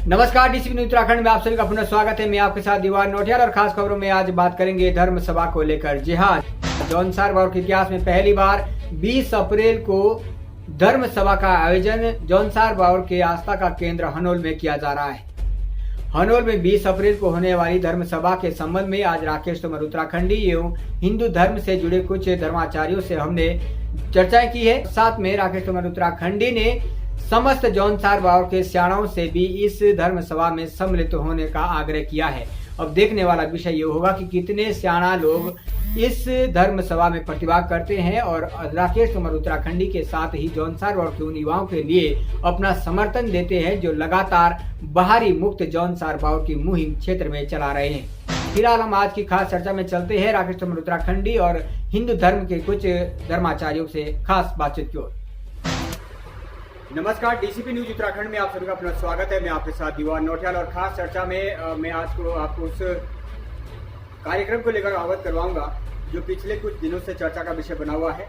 नमस्कार, DCP news Uttarakhand में आप सभी का पुनः स्वागत है। मैं आपके साथ दीवान नोटियाल और खास खबरों में आज बात करेंगे धर्म सभा को लेकर। जी हाँ, जौनसार बावर के इतिहास में पहली बार 20 अप्रैल को धर्म सभा का आयोजन जौनसार बावर के आस्था का केंद्र हनोल में किया जा रहा है। हनोल में 20 अप्रैल को होने वाली धर्म सभा के संबंध में आज राकेश तोमर उत्तराखंडी एवं हिंदू धर्म से जुड़े कुछ धर्माचार्यों से हमने चर्चाएं की है। साथ में राकेश तोमर उत्तराखंडी ने समस्त जौनसार बावर के स्याणाओं से भी इस धर्म सभा में सम्मिलित होने का आग्रह किया है। अब देखने वाला विषय ये होगा कि कितने स्याणा लोग इस धर्म सभा में प्रतिभाग करते हैं और राकेश तोमर उत्तराखंडी के साथ ही जौनसार बावर के उन युवाओं के लिए अपना समर्थन देते हैं जो लगातार बाहरी मुक्त जौनसार बावर की मुहिम क्षेत्र में चला रहे हैं। फिलहाल हम आज की खास चर्चा में चलते हैं राकेश तोमर उत्तराखंडी और हिंदू धर्म के कुछ धर्माचार्यों से खास बातचीत की ओर। नमस्कार, डीसीपी न्यूज उत्तराखंड में आप सभी का अपना स्वागत है। मैं आपके साथ दीवान नोटियाल और खास चर्चा में मैं आज को आपको उस कार्यक्रम को लेकर अवगत करवाऊंगा जो पिछले कुछ दिनों से चर्चा का विषय बना हुआ है।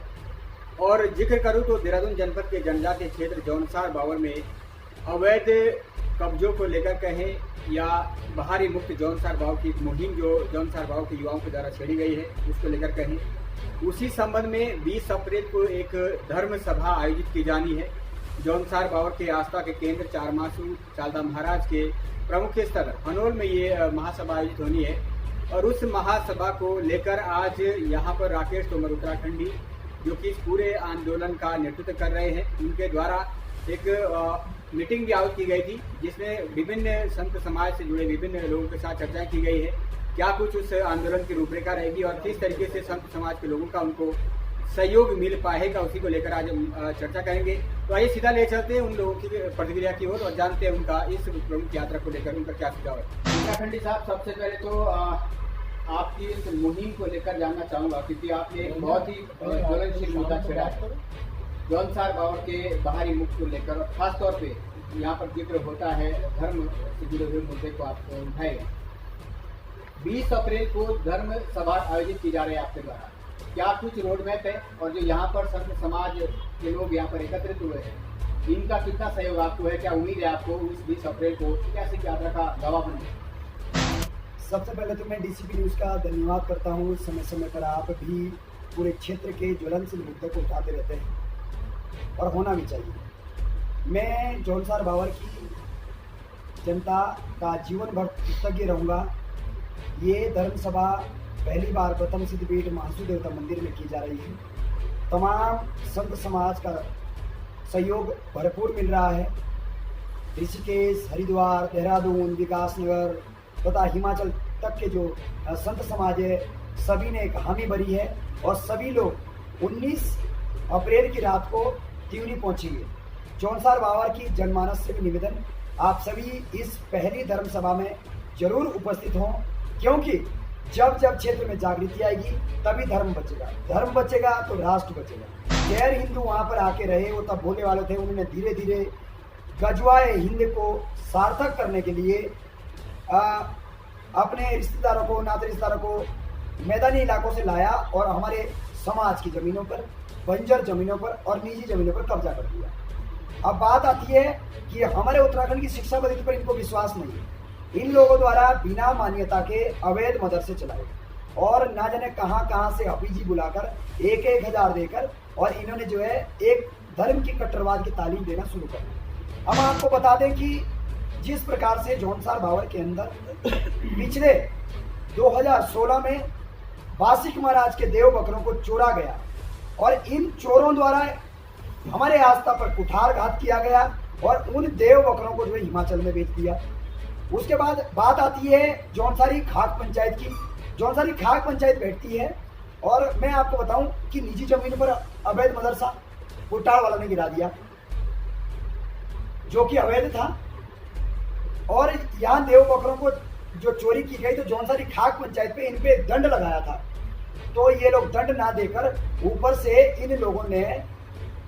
और जिक्र करूं तो देहरादून जनपद के जनजातीय क्षेत्र जौनसार बावर में अवैध कब्जों को लेकर कहें या बाहरी मुक्त जौनसार बावर की मुहिम जो जौनसार बावर के युवाओं के द्वारा छेड़ी गई है उसको लेकर कहें, उसी संबंध में 20 अप्रैल को एक धर्म सभा आयोजित की जानी है। जौनसार बावर के आस्था के केंद्र चारमासू चालदा महाराज के प्रमुख स्थल हनोल में ये महासभा आयोजित होनी है। और उस महासभा को लेकर आज यहाँ पर राकेश तोमर उत्तराखंडी जो कि इस पूरे आंदोलन का नेतृत्व कर रहे हैं, उनके द्वारा एक मीटिंग भी आयोजित की गई थी जिसमें विभिन्न संत समाज से जुड़े विभिन्न लोगों के साथ चर्चा की गई है। क्या कुछ उस आंदोलन की रूपरेखा रहेगी और किस तरीके से संत समाज के लोगों का उनको सहयोग मिल पाएगा, उसी को लेकर आज हम चर्चा करेंगे। तो आइए सीधा ले चलते हैं उन लोगों की प्रतिक्रिया की ओर और जानते हैं उनका इस प्रमुख यात्रा को लेकर उनका क्या सुझाव है। उत्तराखंडी साहब, सबसे पहले तो आपकी इस मुहिम को लेकर जानना चाहूँगा क्योंकि आपने एक बहुत ही ज्वलनशील मुद्दा छेड़ा है जौनसार बावर के बाहरी मुक्त को लेकर, और खासतौर पे यहाँ पर जिक्र होता है धर्म से जुड़े हुए मुद्दे को आप उठाएगा। 20 अप्रैल को धर्म सभा आयोजित की जा रही है आपके द्वारा, क्या कुछ रोड मैप है और जो यहाँ पर संत समाज के लोग यहाँ पर एकत्रित हुए हैं इनका कितना सहयोग आपको है? क्या उम्मीद है आपको उस 20 अप्रैल को कैसे यात्रा का गवाह बने? सबसे पहले तो मैं डीसीपी न्यूज़ का धन्यवाद करता हूँ। समय समय पर आप भी पूरे क्षेत्र के ज्वलनशील मुद्दे को उठाते रहते हैं और होना भी चाहिए। मैं जौनसार बावर की जनता का जीवन भर कृतज्ञ रहूँगा। ये धर्म सभा पहली बार प्रथम सिद्धपीठ महासू देवता मंदिर में की जा रही है। तमाम संत समाज का सहयोग भरपूर मिल रहा है। ऋषिकेश, हरिद्वार, देहरादून, विकासनगर तथा हिमाचल तक के जो संत समाज है सभी ने एक हामी भरी है और सभी लोग 19 अप्रैल की रात को त्यूनी पहुंचेंगे। जौनसार बावर की जनमानस से भी निवेदन, आप सभी इस पहली धर्म सभा में जरूर उपस्थित हों, क्योंकि जब जब क्षेत्र में जागृति आएगी तभी धर्म बचेगा। धर्म बचेगा तो राष्ट्र बचेगा। गैर हिंदू वहां पर आके रहे, वो तब बोलने वाले थे, उन्होंने धीरे धीरे गजवाए हिंद को सार्थक करने के लिए अपने रिश्तेदारों को, नाते रिश्तेदारों को मैदानी इलाकों से लाया और हमारे समाज की जमीनों पर, बंजर जमीनों पर और निजी जमीनों पर कब्जा कर दिया। अब बात आती है कि हमारे उत्तराखंड की शिक्षा पद्धति पर इनको विश्वास नहीं है। इन लोगों द्वारा बिना मान्यता के अवैध मदरसे चलाए और ना जाने कहां से हफीजी बुलाकर 1-1 हज़ार देकर और इन्होंने जो है एक धर्म की कट्टरवाद की तालीम देना शुरू कर दी। हम आपको बता दें कि जिस प्रकार से जौनसार बावर के अंदर पिछले 2016 में बासिक महाराज के देव बकरों को चोरा गया और इन चोरों द्वारा हमारे आस्था पर कुठारघात किया गया और उन देव बकरों को जो है हिमाचल में बेच दिया। उसके बाद बात आती है जौनसारी खाक पंचायत की। जौनसारी खाक पंचायत बैठती है और मैं आपको बताऊं कि निजी जमीन पर अवैध मदरसा कुटार वालों ने गिरा दिया जो कि अवैध था, और यहाँ देव बकरों को जो चोरी की गई तो जौनसारी खाक पंचायत पे इन पे दंड लगाया था। तो ये लोग दंड ना देकर ऊपर से इन लोगों ने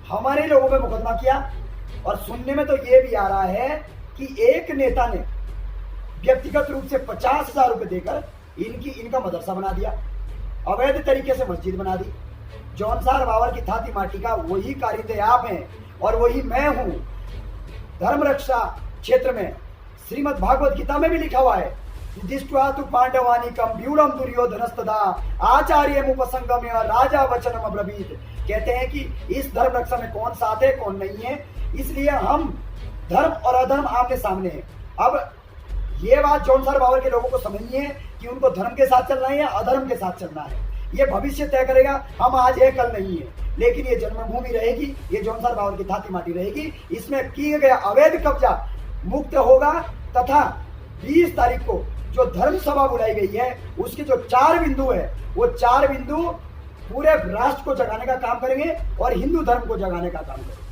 हमारे लोगों पे मुकदमा किया। और सुनने में तो ये भी आ रहा है कि एक नेता ने व्यक्तिगत रूप से 50,000 रुपए देकर इनका मदरसा बना दिया, अवैध तरीके से मस्जिद बना दी। जौनसार बावर की थाती माटी का वही कारिंदे आप हैं और वही मैं हूं। धर्म रक्षा क्षेत्र में श्रीमद् भागवत गीता में भी लिखा हुआ है, युधिष्ठिरा तु पांडवानी कम व्यूढ़म दुर्योधनस्तदा आचार्य उपसंगम्य राजा वचनम अब्रवीत। कहते हैं कि इस धर्म रक्षा में कौन साथ है कौन नहीं है, इसलिए हम धर्म और अधर्म आमने सामने है। अब ये बात जॉन सर बावर के लोगों को समझनी है कि उनको धर्म के साथ चलना है या अधर्म के साथ चलना है। ये भविष्य तय करेगा, हम आज है कल नहीं है, लेकिन ये जन्मभूमि रहेगी, ये जॉन सर बावर की थाती माटी रहेगी। इसमें किए गए अवैध कब्जा मुक्त होगा तथा 20 तारीख को जो धर्म सभा बुलाई गई है उसके जो 4 बिंदु है वो 4 बिंदु पूरे राष्ट्र को जगाने का काम करेंगे और हिंदू धर्म को जगाने का काम करेंगे।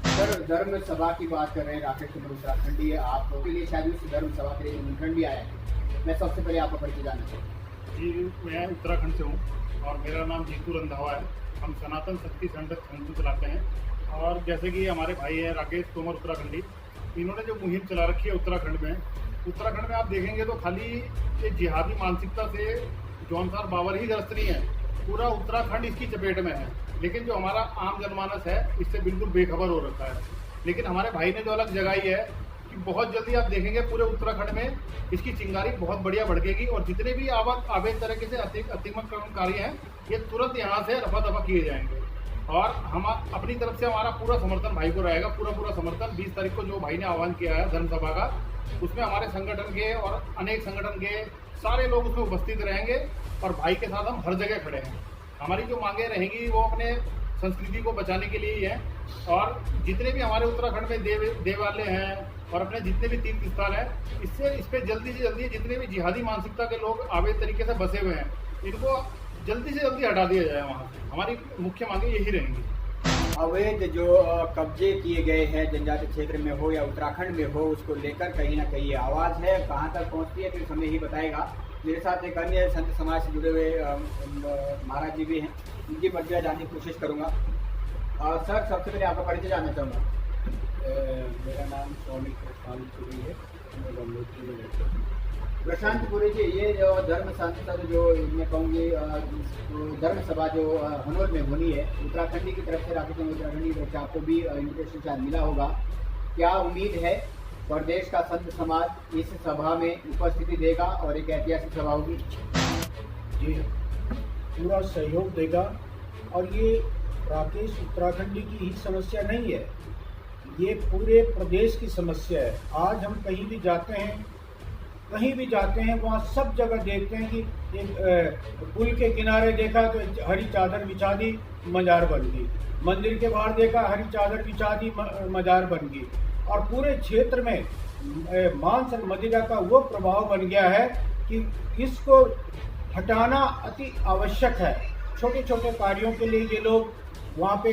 सर, धर्म सभा की बात कर रहे हैं, राकेश कुमार उत्तराखंडी है, आपके लिए शायद उस धर्म सभा के लिए निमंत्रण भी आया है। मैं सबसे पहले आपका परिचय जानना चाहूँगा। जी, मैं उत्तराखंड से हूँ और मेरा नाम जीतू रंधावा है। हम सनातन शक्ति संगठन चलाते हैं और जैसे कि हमारे भाई हैं राकेश कुमार उत्तराखंडी, इन्होंने जो मुहिम चला रखी है उत्तराखंड में आप देखेंगे तो खाली ये जिहादी मानसिकता से जॉन सर बावर ही ग्रस्त नहीं है, पूरा उत्तराखंड इसकी चपेट में है। लेकिन जो हमारा आम जनमानस है इससे बिल्कुल बेखबर हो रखा है। लेकिन हमारे भाई ने जो अलग जगाई है कि बहुत जल्दी आप देखेंगे पूरे उत्तराखंड में इसकी चिंगारी बहुत बढ़िया भड़केगी और जितने भी अवैध तरीके से अतिक्रमणकारी हैं ये तुरंत यहाँ से रफा दफा किए जाएंगे। और हम अपनी तरफ से हमारा पूरा समर्थन भाई को रहेगा, पूरा समर्थन। 20 तारीख को जो भाई ने आह्वान किया है धर्म सभा का, उसमें हमारे संगठन के और अनेक संगठन के सारे लोग उसमें उपस्थित रहेंगे और भाई के साथ हम हर जगह खड़े हैं। हमारी जो मांगे रहेंगी वो अपने संस्कृति को बचाने के लिए ही है और जितने भी हमारे उत्तराखंड में देवालय हैं और अपने जितने भी तीर्थ स्थल हैं, इस पे जल्दी से जल्दी जितने भी जिहादी मानसिकता के लोग अवैध तरीके से बसे हुए हैं इनको जल्दी से जल्दी हटा दिया जाए वहाँ से। हमारी मुख्य मांगे यही रहेंगी। अवैध जो कब्जे किए गए हैं जनजातीय क्षेत्र में हो या उत्तराखंड में हो, उसको लेकर कहीं ना कहीं ये आवाज़ है, कहाँ तक पहुँचती है फिर समय ही बताएगा। मेरे साथ एक अन्य संत समाज से जुड़े हुए महाराज जी भी हैं, उनकी परिचय जानने की कोशिश करूँगा। सर, सबसे पहले आपका परिचय जानना चाहूँगा। मेरा नाम स्वामी प्रशांत पुरी है, मैं गंगोत्री में रहता हूँ। प्रशांत पुरी जी, ये जो धर्म संसद जो मैं कहूँगी धर्म सभा जो हनोल में होनी है, उत्तराखंडी की तरफ से राकेश उत्तराखंडी की तरफ से आपको भी इन्विटेशन शायद मिला होगा, क्या उम्मीद है प्रदेश का संत समाज इस सभा में उपस्थिति देगा और एक ऐतिहासिक सभा होगी? जी, पूरा सहयोग देगा और ये राकेश उत्तराखंडी की ही समस्या नहीं है, ये पूरे प्रदेश की समस्या है। आज हम कहीं भी जाते हैं वहाँ सब जगह देखते हैं कि एक पुल के किनारे देखा तो हरी चादर बिछा दी, मजार बन गई। मंदिर के बाहर देखा, हरी चादर बिछा दी, मजार बन गई। और पूरे क्षेत्र में मांस और मदिरा का वो प्रभाव बन गया है कि इसको हटाना अति आवश्यक है। छोटे छोटे कार्यों के लिए ये लोग वहाँ पे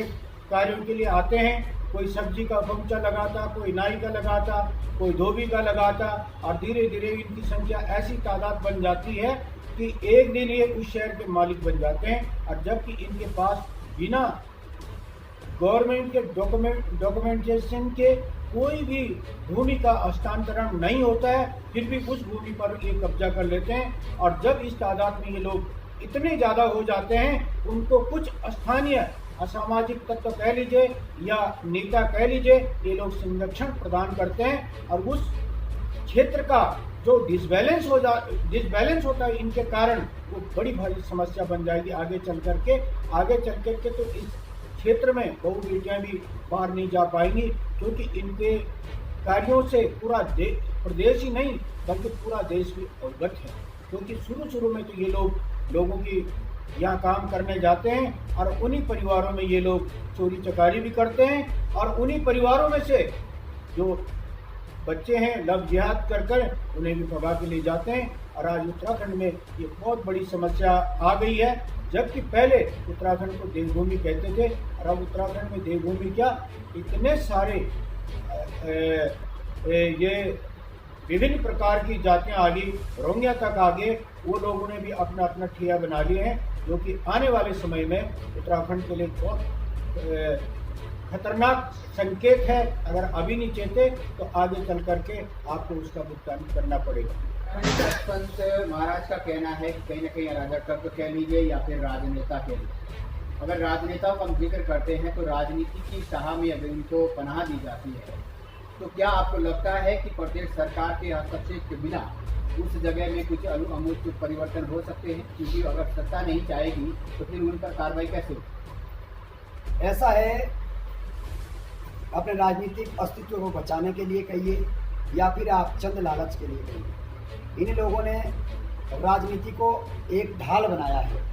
कार्यों के लिए आते हैं, कोई सब्जी का खोमचा लगाता, कोई नाई का लगाता, कोई धोबी का लगाता और धीरे धीरे इनकी संख्या ऐसी तादाद बन जाती है कि एक दिन ये उस शहर के मालिक बन जाते हैं। और जबकि इनके पास बिना गवर्नमेंट के डॉक्यूमेंटेशन के कोई भी भूमि का हस्तांतरण नहीं होता है, फिर भी उस भूमि पर ये कब्जा कर लेते हैं। और जब इस तादाद में ये लोग इतने ज़्यादा हो जाते हैं, उनको कुछ स्थानीय असामाजिक तत्व कह लीजिए या नेता कह लीजिए, ये लोग संरक्षण प्रदान करते हैं और उस क्षेत्र का जो डिसबैलेंस होता है इनके कारण वो बड़ी भारी समस्या बन जाएगी आगे चल करके। तो इस क्षेत्र में बहु बेटियाँ भी बाहर नहीं जा पाएंगी, क्योंकि इनके कार्यों से पूरा प्रदेश ही नहीं बल्कि पूरा देश भी अवगत है। क्योंकि शुरू में तो ये लोगों की यहाँ काम करने जाते हैं और उन्हीं परिवारों में ये लोग चोरी चकारी भी करते हैं और उन्हीं परिवारों में से जो बच्चे हैं लव जिहाद कर उन्हें भी भगा के ले जाते हैं। और आज उत्तराखंड में ये बहुत बड़ी समस्या आ गई है, जबकि पहले उत्तराखंड को देवभूमि कहते थे और अब उत्तराखंड में देवभूमि क्या, इतने सारे ये विभिन्न प्रकार की जातियां आ गई, रोंगिया तक आ गए, वो लोगों ने भी अपना अपना ठिया बना लिए हैं, जो कि आने वाले समय में उत्तराखंड के लिए बहुत खतरनाक संकेत है। अगर अभी नहीं चेते तो आगे चल करके आपको उसका भुगतान करना पड़ेगा। संत महाराज का कहना है कि कहीं ना कहीं अराजकत्व कह लीजिए या फिर राजनेता कह लीजिए, अगर राजनेताओं का हम जिक्र करते हैं तो राजनीति की शाह में अगर उनको पनाह दी जाती है, तो क्या आपको लगता है कि प्रदेश सरकार के हस्तक्षेप के बिना उस जगह में कुछ अमूलचूल परिवर्तन हो सकते हैं? क्योंकि अगर सत्ता नहीं चाहेगी तो फिर उन पर कार्रवाई कैसे होगी? ऐसा है, अपने राजनीतिक अस्तित्व को बचाने के लिए कहिए या फिर आप चंद लालच के लिए कहिए, इन लोगों ने राजनीति को एक ढाल बनाया है।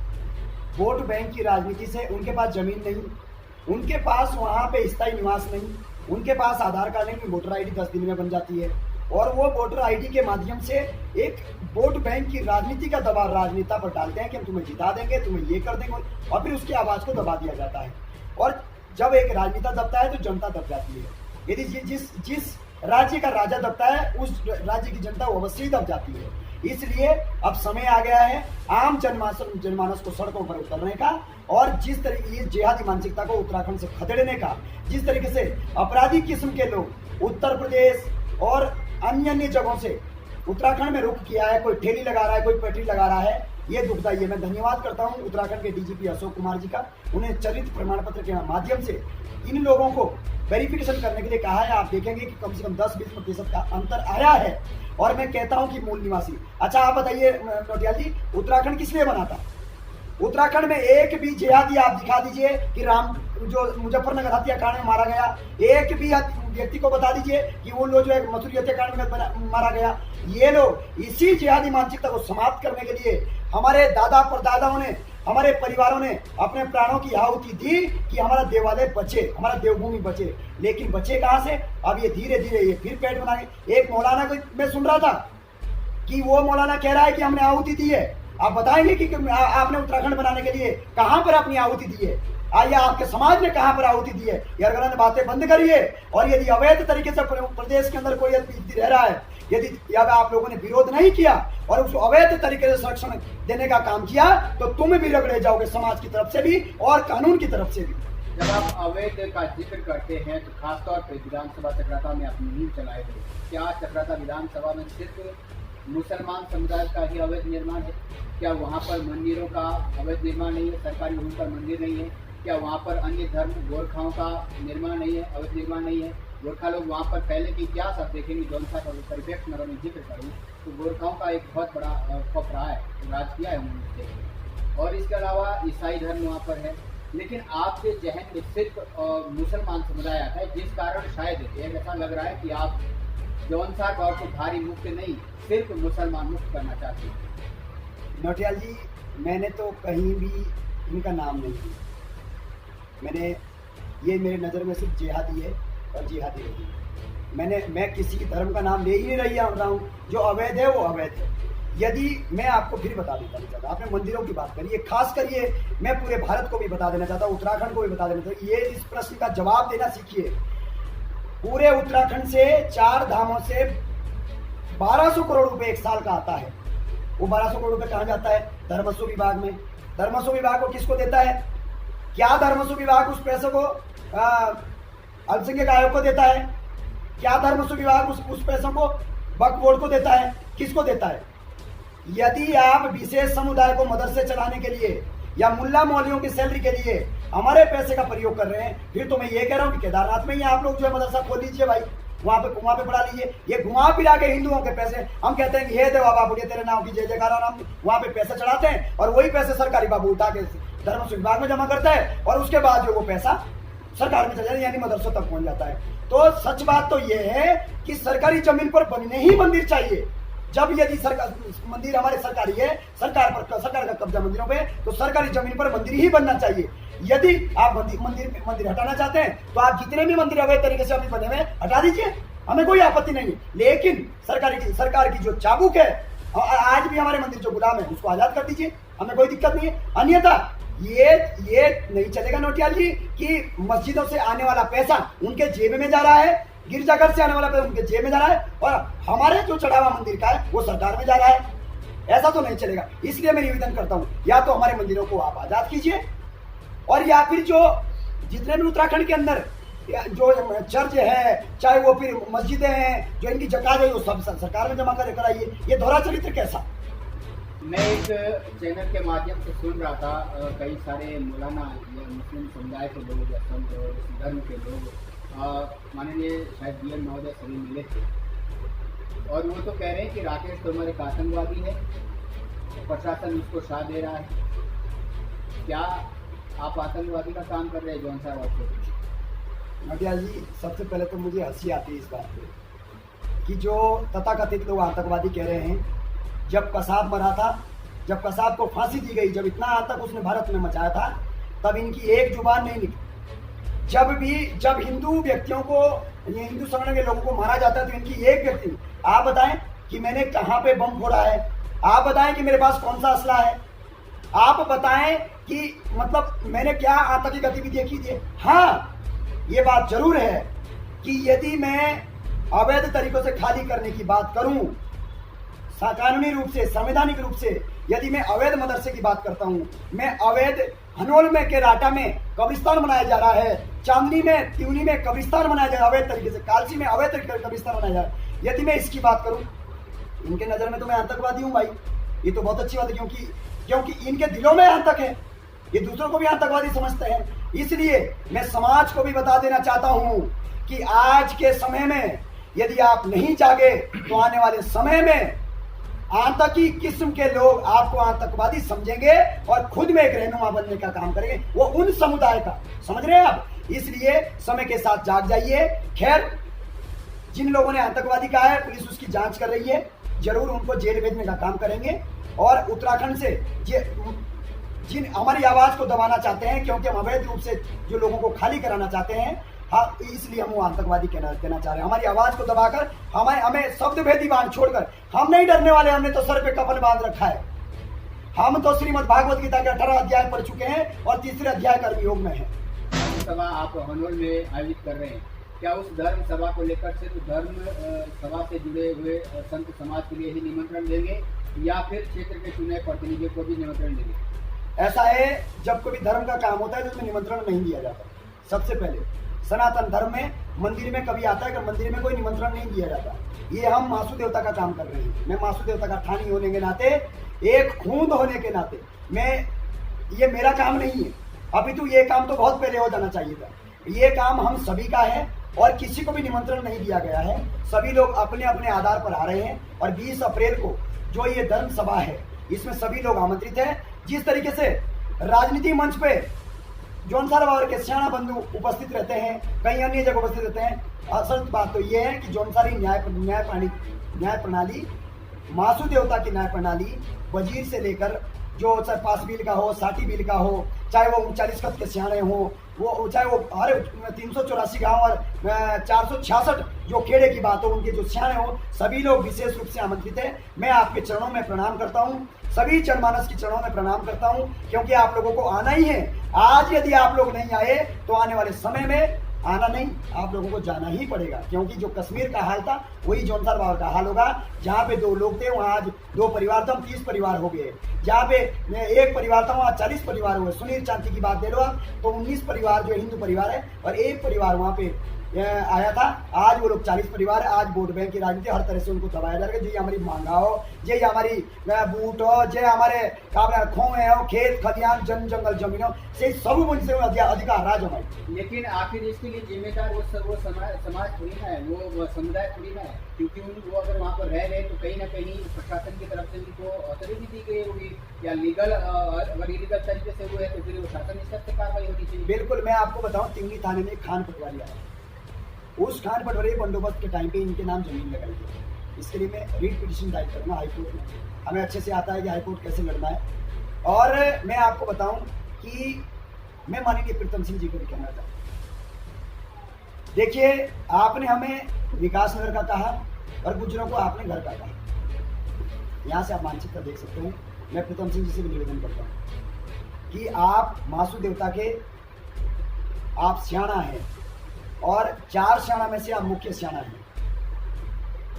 वोट बैंक की राजनीति से उनके पास जमीन नहीं, उनके पास वहाँ पे स्थायी निवास नहीं, उनके पास आधार कार्ड नहीं, वोटर आईडी 10 दिन में बन जाती है और वो वोटर आईडी के माध्यम से एक वोट बैंक की राजनीति का दबाव राजनेता पर डालते हैं कि हम तुम्हें जिता देंगे, तुम्हें ये कर देंगे, और फिर उसकी आवाज़ को दबा दिया जाता है। और जब एक राजनेता दबता है तो जनता दब जाती है। यदि जिस राज्य का राजा दबता है उस राज्य की जनता अवश्य ही दब जाती है। इसलिए अब समय आ गया है आम जनमानस को सड़कों पर उतरने का, और जिस तरीके की जिहादी मानसिकता को उत्तराखंड से खदेड़ने का, जिस तरीके से अपराधी किस्म के लोग उत्तर प्रदेश और अन्य जगहों से उत्तराखंड में रुख किया है, कोई ठेली लगा रहा है, कोई पटरी लगा रहा है, ये दुखदाई है। मैं धन्यवाद करता हूं उत्तराखंड के डीजीपी अशोक कुमार जी का, उन्हें चरित्र प्रमाण पत्र के माध्यम से इन लोगों को वेरिफिकेशन करने के लिए कहा है। आप देखेंगे कि कम से कम 10-20% का अंतर आया है। और मैं कहता हूं कि मूल निवासी, अच्छा आप बताइए नोटियाल जी, उत्तराखंड किस लिए बना था? उत्तराखंड में एक भी जिहादी आप दिखा दीजिए कि राम जो मुजफ्फरनगर हत्याकांड में मारा गया, एक भी व्यक्ति को बता दीजिए कि वो लोग जो है मसूरी हत्याकांड में मारा गया। ये लोग इसी जिहादी मानसिकता को समाप्त करने के लिए हमारे दादा परदादाओं ने, हमारे परिवारों ने अपने प्राणों की आहुति दी कि हमारा देवालय बचे, हमारा देवभूमि बचे। लेकिन बचे कहाँ से? अब ये धीरे धीरे ये फिर पेट बनाए। एक मौलाना को मैं सुन रहा था कि वो मौलाना कह रहा है कि हमने आहुति दी है। आप बताएंगे कि आपने उत्तराखंड बनाने के लिए कहां पर अपनी आहुति दी है? आइए, आपके समाज ने कहां पर आहुति दी है? ये गलत बातें बंद करिए। और यदि अवैध तरीके से प्रदेश के अंदर कोई व्यक्ति रह रहा है, यदि आप लोगों ने विरोध नहीं किया और उसको अवैध तरीके से संरक्षण देने का काम किया, तो तुम भी रगड़े जाओगे, समाज की तरफ से भी और कानून की तरफ से भी। जब आप अवैध का जिक्र करते हैं तो खासतौर पर विधानसभा चक्राता में आप मुहिम चलाए थे। क्या चक्राता विधानसभा में सिर्फ मुसलमान समुदाय का ही अवैध निर्माण है? क्या वहाँ पर मंदिरों का अवैध निर्माण नहीं है? सरकारी भूमि पर मंदिर नहीं है? क्या वहाँ पर अन्य धर्म गोरखाओं का निर्माण नहीं है, अवैध निर्माण नहीं है? गोरखा लोग वहाँ पर पहले के इतिहास आप देखेंगे, जौन सा परिप्रेक्ष्य में मैं जिक्र करूँ तो गोरखाओं का एक बहुत बड़ा खौफ रहा है, राज किया है उन्होंने। और इसके अलावा ईसाई धर्म वहाँ पर है। लेकिन आपके जहन में सिर्फ मुसलमान समुदाय आता है, जिस कारण शायद ऐसा लग रहा है कि आप जौनसा तौर को भारी मुक्त नहीं, सिर्फ मुसलमान मुक्त करना चाहते हैं। नोटियाल जी, मैंने तो कहीं भी इनका नाम नहीं लिया। मैंने ये मेरे नज़र में सिर्फ जिहादी है और जिहादी रही। मैं किसी धर्म का नाम ले ही नहीं रहा हूँ। जो अवैध है वो अवैध है। यदि मैं आपको फिर बता देता नहीं चाहता, आपने मंदिरों की बात करी है, खास करिए मैं पूरे भारत को भी बता देना चाहता हूँ, उत्तराखंड को भी बता देना चाहता हूँ। ये इस प्रश्न का जवाब देना सीखिए। पूरे उत्तराखंड से 4 धामों से 1200 करोड़ रुपए एक साल का आता है। वो 1200 करोड़ रुपए कहाँ जाता है? धर्मस्व विभाग में। धर्मस्व विभाग को किसको देता है? क्या धर्मस्व विभाग उस पैसे को अल्पसंख्यक आयोग को देता है? क्या धर्मस्व विभाग उस पैसों को वक्फ बोर्ड को देता है? किसको देता है? यदि आप विशेष समुदाय को मदरसे चलाने के लिए या मुल्ला मौलवियों की सैलरी के लिए हमारे पैसे का प्रयोग कर रहे हैं, फिर तो मैं ये कह रहा हूँ कि केदारनाथ में ही आप लोग जो है मदरसा खोल लीजिए भाई, वहाँ पे पढ़ा लीजिए। ये घुमा फिरा के हिंदुओं के पैसे हम कहते हैं कि हे देवा बाबू तेरे नाम की जय जयकार, और हम वहाँ पे पैसे चढ़ाते हैं और वही पैसे सरकारी बाबू उठा के धर्म विभाग में जमा करता है और उसके बाद जो वो पैसा सरकार में चला जाता है, यानी मदरसों तक पहुंच जाता है। तो सच बात तो ये है कि सरकारी जमीन पर बनने ही मंदिर चाहिए। जब यदि सरकार मंदिर हमारे सरकारी है, सरकार का कब्जा मंदिरों पे, तो सरकारी जमीन पर मंदिर ही बनना चाहिए। यदि आप मंदिर हटाना चाहते हैं तो आप जितने भी मंदिर अवैध तरीके से अभी बने हुए हटा दीजिए, हमें कोई आपत्ति नहीं। लेकिन सरकार की जो चाबुक है, आज भी हमारे मंदिर जो गुलाम है उसको आजाद कर दीजिए, हमें कोई दिक्कत नहीं है। अन्यथा ये नहीं चलेगा नोटियाल जी कि मस्जिदों से आने वाला पैसा उनके जेब में जा रहा है, गिरजाघर से आने वाला पैसा उनके जेब में जा रहा है, और हमारे जो चढ़ावा मंदिर का है वो सरकार में जा रहा है। ऐसा तो नहीं चलेगा। इसलिए मैं निवेदन करता हूँ, या तो हमारे मंदिरों को आप आजाद कीजिए, और या फिर जो जितने भी उत्तराखंड के अंदर जो चर्च है, चाहे वो फिर मस्जिदें हैं, जो इनकी जकात है वो सब सरकार में जमा कर कराइए। ये दोहरा चरित्र कैसा? मैं एक चैनल के माध्यम से सुन रहा था, कई सारे मौलाना या मुस्लिम समुदाय के लोग या संत धर्म के लोग माननीय शायद डीएम महोदय सभी मिले थे और वो तो कह रहे हैं कि राकेश तोमर एक आतंकवादी है, प्रशासन उसको साथ दे रहा है। क्या आप आतंकवादी का काम कर रहे हैं जौनसार वाले? नोटियाल जी, सबसे पहले तो मुझे हंसी आती है इस बात पे कि जो तथाकथित लोग आतंकवादी कह रहे हैं, जब कसाब मरा था, जब कसाब को फांसी दी गई, जब इतना आतंक उसने भारत में मचाया था, तब इनकी एक जुबान नहीं निकली। जब हिंदू व्यक्तियों को, ये हिंदू संगठन के लोगों को मारा जाता है तो इनकी एक व्यक्ति, आप बताएं कि मैंने कहाँ पे बम फोड़ा है, आप बताएं कि मेरे पास कौन सा असला है, आप बताएं कि मतलब मैंने क्या आतंकी गतिविधि की थी। हाँ, ये बात जरूर है कि यदि मैं अवैध तरीकों से खाली करने की बात करूं, कानूनी रूप से, संवैधानिक रूप से, यदि मैं अवैध मदरसे की बात करता हूं, मैं अवैध हनोल में के राटा में कब्रिस्तान बनाया जा रहा है, चांदनी में, त्यूनी में कब्रिस्तान बनाया जा रहा है अवैध तरीके से, कालसी में अवैध तरीके से कब्रिस्तान बनाया जा रहा है, यदि मैं इसकी बात करूं, इनके नजर में तो मैं आतंकवादी हूं भाई। ये तो बहुत अच्छी बात है, क्योंकि इनके दिलों में आतंक है, ये दूसरों को भी आतंकवादी समझते हैं। इसलिए मैं समाज को भी बता देना चाहता हूं कि आज के समय में यदि आप नहीं जागे तो आने वाले समय में आतंकी किस्म के लोग आपको आतंकवादी समझेंगे और खुद में एक रहनुमा बनने का काम करेंगे, वो उन समुदाय का, समझ रहे हैं आप। इसलिए समय के साथ जाग जाइए। खैर, जिन लोगों ने आतंकवादी कहा है, पुलिस उसकी जांच कर रही है, जरूर उनको जेल भेजने का काम करेंगे। और उत्तराखंड से जिन हमारी आवाज को दबाना चाहते हैं, क्योंकि हम अवैध रूप से जो लोगों को खाली कराना चाहते हैं, हाँ, इसलिए हम वो आतंकवादी कहना चाह रहे हैं। हमारी आवाज को दबाकर हमें शब्द भेदी बांध छोड़कर हम नहीं डरने वाले। हमने तो सर पे कफन बांध रखा है। हम तो श्रीमद् भागवत गीता के 18 अध्याय पढ़ चुके हैं और 3रे अध्याय कर्मयोग में है। सभा आप हनोल में आयोजित कर रहे हैं, क्या उस धर्म सभा को लेकर सिर्फ धर्म सभा से जुड़े हुए संत समाज के लिए ही निमंत्रण देंगे या फिर क्षेत्र के चुने प्रतिनिधियों को भी निमंत्रण देंगे? ऐसा है, जब कोई धर्म का काम होता है तो उसमें निमंत्रण नहीं दिया जाता। सबसे पहले सनातन धर्म में मंदिर में कभी आता है कि मंदिर में कोई निमंत्रण नहीं दिया जाता। ये हम मासु देवता का काम कर रहे हैं। मैं मासु देवता का ठानी होने के नाते, एक खूंद होने के नाते, ये मेरा काम नहीं है, अपितु ये काम तो बहुत पहले हो जाना चाहिए था। ये काम हम सभी का है और किसी को भी निमंत्रण नहीं दिया गया है। सभी लोग अपने अपने आधार पर आ रहे हैं और 20 अप्रैल को जो ये धर्म सभा है, इसमें सभी लोग आमंत्रित हैं। जिस तरीके से राजनीति मंच पे जौनसार बावर के सियाणा बंधु उपस्थित रहते हैं, कई अन्य जगह उपस्थित रहते हैं, असल बात तो ये है कि जौनसारी न्याय प्रणाली, मासु देवता की न्याय प्रणाली, वजीर से लेकर जो चाहे पास बिल का हो, साठी बिल का हो, चाहे वो 39 खत के सियाणे हो, वो चाहे वो हर 384 गांव और 466 जो खेड़े की बात हो, उनके जो सियाणे हो, सभी लोग विशेष रूप से आमंत्रित हैं। मैं आपके चरणों में प्रणाम करता हूं, सभी जनमानस के चरणों में प्रणाम करता हूं, क्योंकि आप लोगों को आना ही है। आज यदि आप लोग नहीं आए तो आने वाले समय में आना नहीं, आप लोगों को जाना ही पड़ेगा, क्योंकि जो कश्मीर का हाल था वही जौनसार बावर का हाल होगा। जहाँ पे 2 लोग थे वहाँ आज 2 परिवार थे, 30 परिवार हो गए। जहाँ पे 1 परिवार था वहाँ 40 परिवार हुए। सुनील चांदी की बात ले लो आप, तो 19 परिवार जो हिंदू परिवार है और 1 परिवार वहाँ पे आया था। आज वो लोग 40 परिवार है। आज वोट बैंक की राजनीति हर तरह से उनको दबाया जा रहा है। जी हमारी महंगा हो, जे हमारी बूट हो, जे हमारे खोए हो, खेत खलियान, जंगल जमीनों से सब मुझसे अधिकार राज हमारी। लेकिन आखिर इसके लिए जिम्मेदार वो समाज थोड़ी ना है, वो समुदाय थोड़ी ना है, क्योंकि वो अगर वहाँ पर रह रहे तो कहीं ना कहीं प्रशासन की तरफ से उनको ऑथोरिटी दी गई होगी या लीगल, अगर इलीगल तरीके से हुए तो फिर वो शासन स्तर से कार्रवाई होनी चाहिए। बिल्कुल, मैं आपको बताऊँ, तिंगनी थाने में खान पटवारी आया, उस खान पटवारी बंदोबस्त के टाइम पे इनके नाम जमीन लगाई गई। इसके लिए मैं रीट पिटिशन दायर करूँगा हाईकोर्ट में। हमें अच्छे से आता है कि हाईकोर्ट कैसे लड़ना है। और मैं आपको बताऊं कि मैं माननीय प्रीतम सिंह जी को भी कहना चाहता हूँ। देखिए, आपने हमें विकास नगर का कहा और गुजरों को आपने घर का कहा। यहाँ से आप मानचित्र देख सकते हैं। मैं प्रीतम सिंह जी से भी निवेदन करता हूँ कि आप मासु देवता के आप सियाणा हैं और 4 सियाणा में से आप मुख्य सियाणा हैं।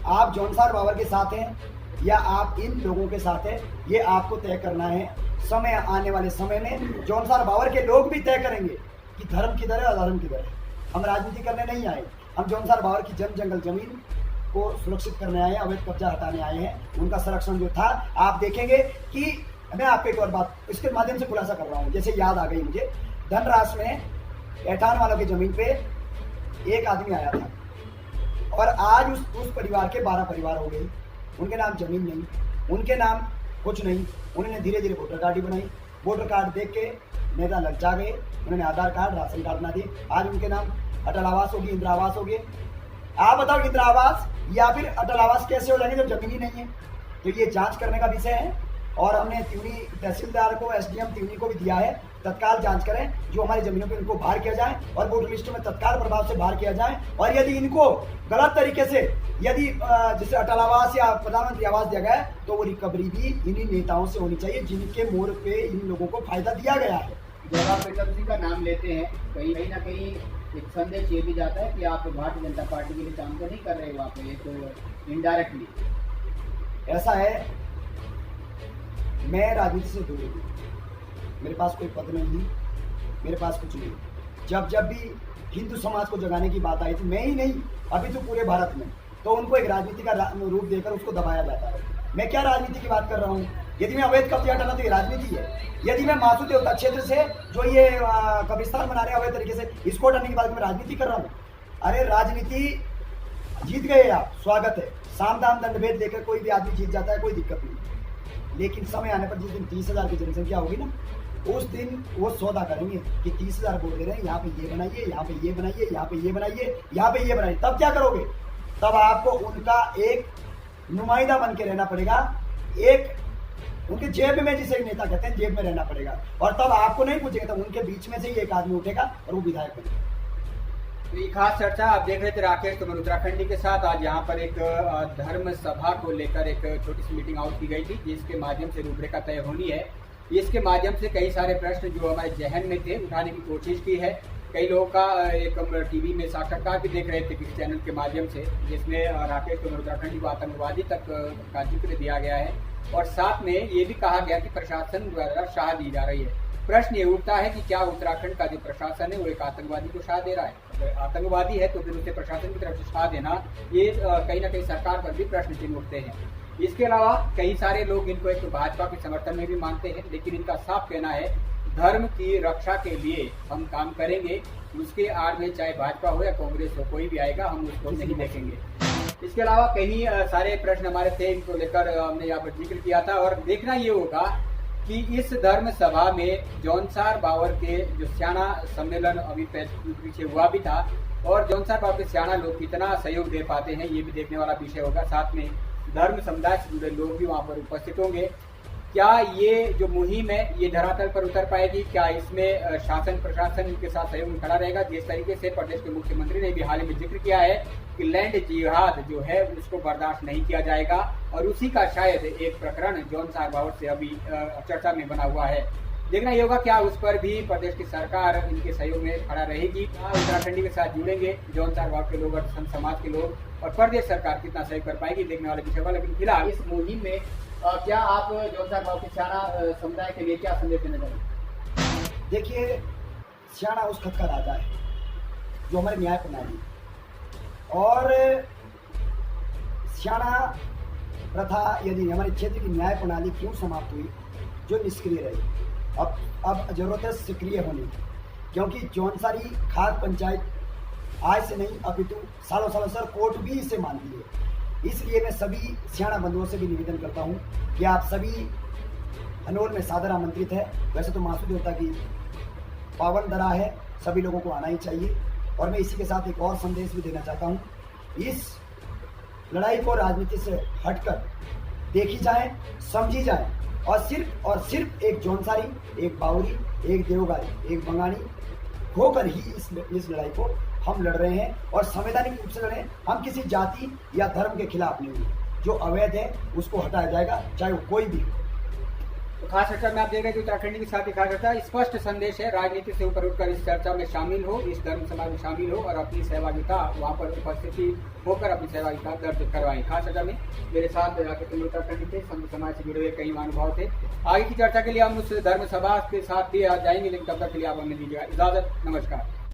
आप जौनसार बावर के साथ हैं या आप इन लोगों के साथ हैं, ये आपको तय करना है। समय आने वाले समय में जौनसार बावर के लोग भी तय करेंगे कि धर्म किधर है और अधर्म किधर है। हम राजनीति करने नहीं आए, हम जौनसार बावर की जंगल जमीन को सुरक्षित करने आए हैं, अवैध कब्जा हटाने आए हैं। उनका संरक्षण जो था, आप देखेंगे कि मैं आपको एक और बात इसके माध्यम से खुलासा कर रहा हूँ, जैसे याद आ गई मुझे। धनराश में ऐठान वालों की जमीन पे एक आदमी आया था, और आज उस परिवार के 12 परिवार हो गए। उनके नाम जमीन नहीं, उनके नाम कुछ नहीं। उन्होंने धीरे धीरे वोटर कार्ड ही बनाई। वोटर कार्ड देख के नेता ललचा गए, उन्होंने आधार कार्ड, राशन कार्ड बना दिए। आज उनके नाम अटल आवास होगी, इंदिरा आवास हो गए। आप बताओ, इंदिरा आवास या फिर अटल आवास कैसे हो जाएंगे जब जमीन ही नहीं है? तो ये जांच करने का विषय है, और हमने त्यूनी तहसीलदार को, एसडीएम त्यूनी को भी दिया है, तत्काल जांच करें, जो हमारी जमीनों पे इनको बाहर किया जाए और वोटर लिस्ट में तत्काल प्रभाव से बाहर किया जाए। और यदि इनको गलत तरीके से यदि जैसे अटल आवास या प्रधानमंत्री आवास दिया गया है, तो वो रिकवरी भी इन्हीं नेताओं से होनी चाहिए जिनके मोड़ पे इन लोगों को फायदा दिया गया है। जब आप प्रीतम सिंह का नाम लेते हैं, कहीं ना कहीं एक संदेश ये भी जाता है कि आप भारतीय जनता पार्टी के लिए काम तो नहीं कर रहे वहाँ पे, तो इनडायरेक्टली ऐसा है, मैं राजनीति से दूर हूँ, मेरे पास कोई पद नहीं, मेरे पास कुछ नहीं। जब भी हिंदू समाज को जगाने की बात आई थी, मैं ही नहीं, अभी तो पूरे भारत में, तो उनको एक राजनीति का रूप देकर उसको दबाया जाता है। मैं क्या राजनीति की बात कर रहा हूँ? यदि मैं अवैध कब्जे हटाना तो ये राजनीति है। यदि मैं मासू देवता क्षेत्र से जो ये कब्रिस्तान बना रहे हैं अवैध तरीके से, इसको हटाने की बात मैं राजनीति कर रहा हूँ। अरे राजनीति जीत गए आप, स्वागत है, साम दाम दंड भेद देकर कोई भी आदमी जीत जाता है, कोई दिक्कत नहीं। लेकिन समय आने पर जिस दिन 30,000 की जनसंख्या होगी ना, उस दिन वो सौदा करेंगे कि 30,000 बोल दे रहे हैं, यहाँ पे ये बनाइए, यहाँ पे ये बनाइए, यहाँ पे ये बनाइए, यहाँ पे ये बनाइए। तब क्या करोगे? तब आपको उनका एक नुमाइंदा बन के रहना पड़ेगा, एक उनके जेब में, जिसे नेता कहते हैं, जेब में रहना पड़ेगा। और तब आपको नहीं पूछेंगे, तब उनके बीच में से ही एक आदमी उठेगा और वो विधायक बनेगा। तो ये खास चर्चा आप देख रहे थे राकेश तोमर उत्तराखंडी के साथ। आज यहाँ पर एक धर्म सभा को लेकर एक छोटी सी मीटिंग आउट की गई थी, जिसके माध्यम से रूपरेखा तय होनी है। इसके माध्यम से कई सारे प्रश्न जो हमारे जहन में थे उठाने की कोशिश की है। कई लोगों का एक हम टीवी में साक्षात्कार भी देख रहे थे किसी चैनल के माध्यम से, जिसमें राकेश तोमर उत्तराखंडी को आतंकवादी तक का जिक्र दिया गया है, और साथ में ये भी कहा गया कि प्रशासन द्वारा शाह दी जा रही है। प्रश्न ये उठता है कि क्या उत्तराखंड का जो प्रशासन है वो एक आतंकवादी को शाह दे रहा है? अगर आतंकवादी है तो फिर उसे प्रशासन की तरफ से शाह देना, ये कहीं ना कहीं सरकार पर भी प्रश्न चिन्ह उठते हैं। इसके अलावा कई सारे लोग इनको एक भाजपा के समर्थन में भी मानते हैं, लेकिन इनका साफ कहना है धर्म की रक्षा के लिए हम काम करेंगे, उसके आड़ में चाहे भाजपा हो या कांग्रेस हो, कोई भी आएगा हम उसको नहीं देखेंगे। इसके अलावा कई सारे प्रश्न हमारे थे, इनको लेकर हमने यहाँ पर जिक्र किया था। और देखना ये होगा कि इस धर्म सभा में जौनसार बावर के जो स्याणा सम्मेलन अभी पीछे हुआ भी था, और जौनसार बावर के स्याणा लोग कितना सहयोग दे पाते हैं ये भी देखने वाला विषय होगा। साथ में धर्म समुदाय से जुड़े लोग भी वहाँ पर उपस्थित होंगे। क्या ये जो मुहिम है ये धरातल पर उतर पाएगी? क्या इसमें शासन प्रशासन के साथ सहयोग में खड़ा रहेगा? जिस तरीके से प्रदेश के मुख्यमंत्री ने भी हाल ही में जिक्र किया है कि लैंड जिहाद जो है उसको बर्दाश्त नहीं किया जाएगा, और उसी का शायद एक प्रकरण जौनसार बावर से अभी चर्चा में बना हुआ है। देखना ये होगा क्या उस पर भी प्रदेश की सरकार इनके सहयोग में खड़ा रहेगी, उत्तराखंडी के साथ जुड़ेंगे जौनसार बावर के लोग और संत समाज के लोग, और प्रदेश सरकार कितना सहयोग कर पाएगी देखने वाले विषय होगा। लेकिन फिलहाल इस मुहिम में क्या आप जौनसार बावर के स्याणा समुदाय के लिए क्या संदेश देना चाहेंगे? देखिए, स्याणा उस खत का राजा है जो हमारे न्याय प्रणाली, और स्याणा प्रथा यदि हमारे क्षेत्र की न्याय प्रणाली क्यों समाप्त हुई, जो निष्क्रिय रही। अब जरूरत है सक्रिय होने की, क्योंकि जौनसारी खाद पंचायत आज से नहीं अपितु सालों सालों सर कोर्ट भी इसे मानती है। इसलिए मैं सभी स्याणा बंधुओं से भी निवेदन करता हूं कि आप सभी हनोल में सादर आमंत्रित है। वैसे तो मासू देवता की पावन धरा है, सभी लोगों को आना ही चाहिए। और मैं इसी के साथ एक और संदेश भी देना चाहता हूँ, इस लड़ाई को राजनीति से हटकर देखी जाए, समझी जाए, और सिर्फ एक जौनसारी, एक बावरी, एक देवगारी, एक बंगानी होकर ही इस लड़ाई को हम लड़ रहे हैं, और संवैधानिक रूप से लड़े। हम किसी जाति या धर्म के खिलाफ नहीं हुए। जो अवैध है उसको हटाया जाएगा, चाहे वो कोई भी हो। तो खास चर्चा में आप देख रहे हैं उत्तराखंडी के साथ ही खास चर्चा, स्पष्ट संदेश है राजनीति से ऊपर उठकर इस चर्चा में शामिल हो, इस धर्म समाज में शामिल हो, और अपनी सहभागिता वहाँ पर उपस्थिति होकर अपनी सहभागिता दर्ज करवाएं। खास चर्चा में मेरे साथ उत्तराखंडी थे, संत समाज से जुड़े हुए कई महानुभाव थे। आगे की चर्चा के लिए हम उस धर्म सभा के साथ भी जाएंगे, लेकिन तब तक के लिए आप हमें दीजिएगा इजाजत। नमस्कार।